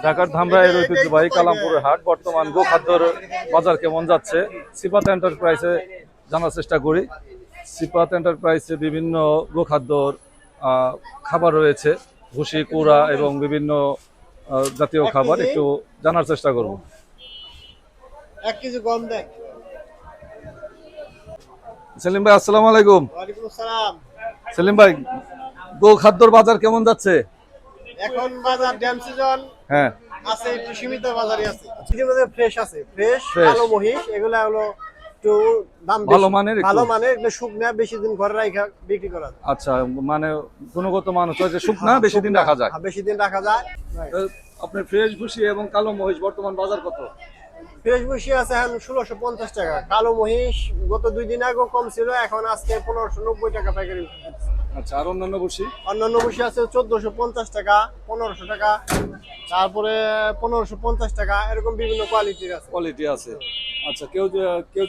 ঢাকার ধামরাইয়ের ঐতিহ্যবাহী কালামপুরের হাট বর্তমান গোখাদ্যর বাজার কেমন যাচ্ছে সিপাত এন্টারপ্রাইজে জানার চেষ্টা করি। সিপাত এন্টারপ্রাইজে বিভিন্ন গোখাদ্যর খাবার রয়েছে, ভুসি, কুড়া এবং বিভিন্ন জাতীয় খাবার একটু জানার চেষ্টা করব। 1 কেজি গম দেন। সেলিম ভাই আসসালামু আলাইকুম। ওয়ালাইকুম আসসালাম। সেলিম ভাই, গোখাদ্যর বাজার কেমন যাচ্ছে? এখন বাজার ড্যাম সিজন হ্যাঁ আছে, একটু সীমিত বাজারই আছে। সিজনের মধ্যে ফ্রেশ আছে, ফ্রেশ কালো মহিষ, এগুলা হলো একটু দাম বেশি, ভালো মানের, ভালো মানের, এগুলো শুকনা বেশি দিন ঘরে রাখা বিক্রি করা যায়। আচ্ছা, মানে গুণগত মান হচ্ছে শুকনা বেশি দিন রাখা যায়। বেশি দিন রাখা যায়। আপনার ফ্রেশ ভুসি এবং কালো মহিষ বর্তমান বাজার কত? ফ্রেশ ভুসি আছে এখন 1650 টাকা, কালো মহিষ গত 2 দিন আগে কম ছিল, এখন আজকে 1590 টাকা পাইকারি। আচ্ছা, আর অন্যান্য ভুসি? অন্যান্য ভুসি আছে 1450 টাকা, 1500 টাকা, তারপরে 1550 টাকা, এরকম বিভিন্ন কোয়ালিটির আছে। কোয়ালিটি আছে। আচ্ছা, কেউ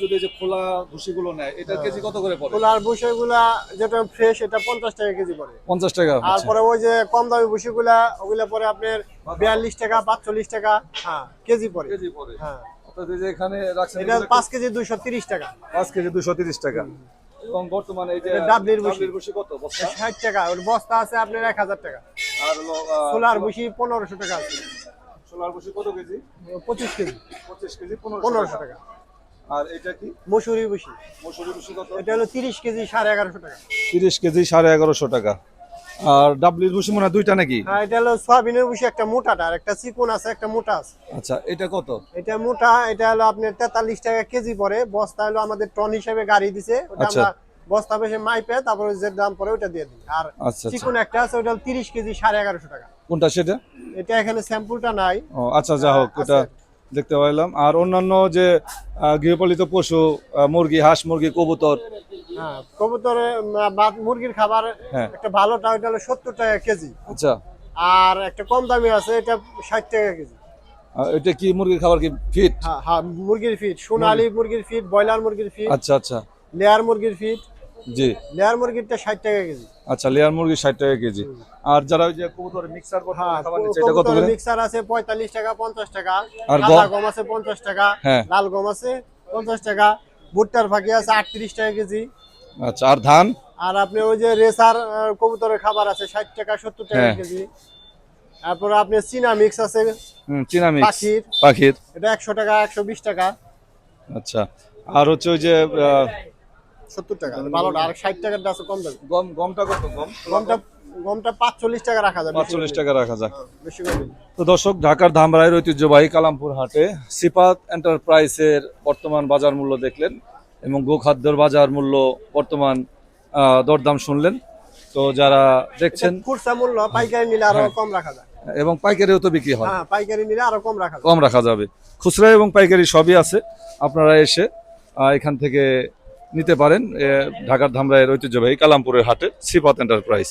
যদি এই যে খোলা ভুসিগুলো নেয়, এটা কেজি কত করে পড়ে? খোলার ভুসিগুলা যেটা ফ্রেশ, এটা 50 টাকা কেজি পড়ে। 50 টাকা। তারপরে ওই যে কম দামি ভুসিগুলা, ওগুলা পরে আপনার 42 টাকা, 45 টাকা কেজি পড়ে। কেজি পড়ে। হ্যাঁ, অর্থাৎ এই যে এখানে রাখছেন এটা 5 কেজি 230 টাকা। 5 কেজি 230 টাকা। এবং বর্তমানে এই যে ডাবলির ভুসি কত বস্তা? 60 টাকা, ওর বস্তা আছে আপনার 1000 টাকা। আর হলো সোলার ভুসি 1500 টাকা আছে। সোলার ভুসি কত কেজি? 25 কেজি। 25 কেজি 1500 টাকা। আর এটা কি? মসুরি ভুসি। মসুরি ভুসি কত? এটা হলো 30 কেজি 1150 টাকা। 30 কেজি 1150 টাকা। আর ডাবলির ভুসি মনে হয় দুইটা নাকি? হ্যাঁ, এটা হলো সয়াবিনের ভুসি, একটা মোটাটা আর একটা চিকন আছে, একটা মোটা আছে। আচ্ছা, এটা কত? এটা মোটা, এটা হলো আপনার 43 টাকা কেজি পড়ে। বস্তা হলো আমাদের টন হিসেবে গাড়ি দিছে, ওটা আমরা বস্তা বেশে মাইপে তারপরে যে দাম পড়ে ওটা দিয়ে দিই। আর চিকন একটা আছে, ওটা 30 কেজি 1150 টাকা। কোনটা সেটা? এটা এখানে স্যাম্পলটা নাই। ও আচ্ছা, যা হোক, এটা দেখতে পাইলাম। আর অন্যান্য যে গৃহপালিত পশু, মুরগি, হাঁস, মুরগি, কবুতর? হ্যাঁ, কবুতরে মুরগির খাবার একটা ভালোটা, ওটা হলো 70 টাকা কেজি। আচ্ছা। আর একটা কম দামি আছে, এটা 60 টাকা কেজি। এটা কি মুরগির খাবার? কি ফিট? হ্যাঁ হ্যাঁ, মুরগির ফিট, সোনালী মুরগির ফিট, ব্রয়লার মুরগির ফিট। আচ্ছা আচ্ছা। লেয়ার মুরগির ফিট। জি। লেয়ার মুরগিরটা 60 টাকা কেজি। আচ্ছা, লেয়ার মুরগি 60 টাকা কেজি। আর যারা ওই যে কবুতরের মিক্সার খাবার নিচ্ছে, এটা কত করে? মিক্সার আছে 45 টাকা, 50 টাকা। আর গম আছে 50 টাকা, লাল গম আছে 50 টাকা। ভুট্টার ফাঁকি আছে 38 টাকা কেজি। আচ্ছা, আর ধান? আর আপনি ওই যে রেসার কবুতরের খাবার আছে 60 টাকা, 70 টাকা কেজি। তারপরে আপনি চীনা মিক্স আছে, চীনা মিক্স পাখির, এটা 100 টাকা, 120 টাকা। আচ্ছা। আর হচ্ছে ওই যে 70 টাকা ভালোটা, আর 60 টাকাটা আছে কম দামি। গমটা কত? গমটা 45 টাকা রাখা যায়। 45 টাকা রাখা যায়। বেশি করে। তো দর্শক, ঢাকার ধামরাইয়ের ঐতিহ্যবাহী কালামপুর হাটে সিপাত এন্টারপ্রাইজের বর্তমান বাজার মূল্য দেখলেন এবং গোখাদ্যের বাজার মূল্য বর্তমান দরদাম শুনলেন। তো যারা দেখছেন, খুচরা মূল্য, পাইকারি নিলে আরো কম রাখা যায় এবং পাইকারিও তো বিক্রি হয়। হ্যাঁ, পাইকারি নিলে আরো কম রাখা যাবে। খুচরা এবং পাইকারি সবই আছে, আপনারা এসে এখান থেকে নিতে পারেন ঢাকার ধামরাইয়ের ঐতিহ্যবাহী কালামপুরের হাটে সিপাত এন্টারপ্রাইজ।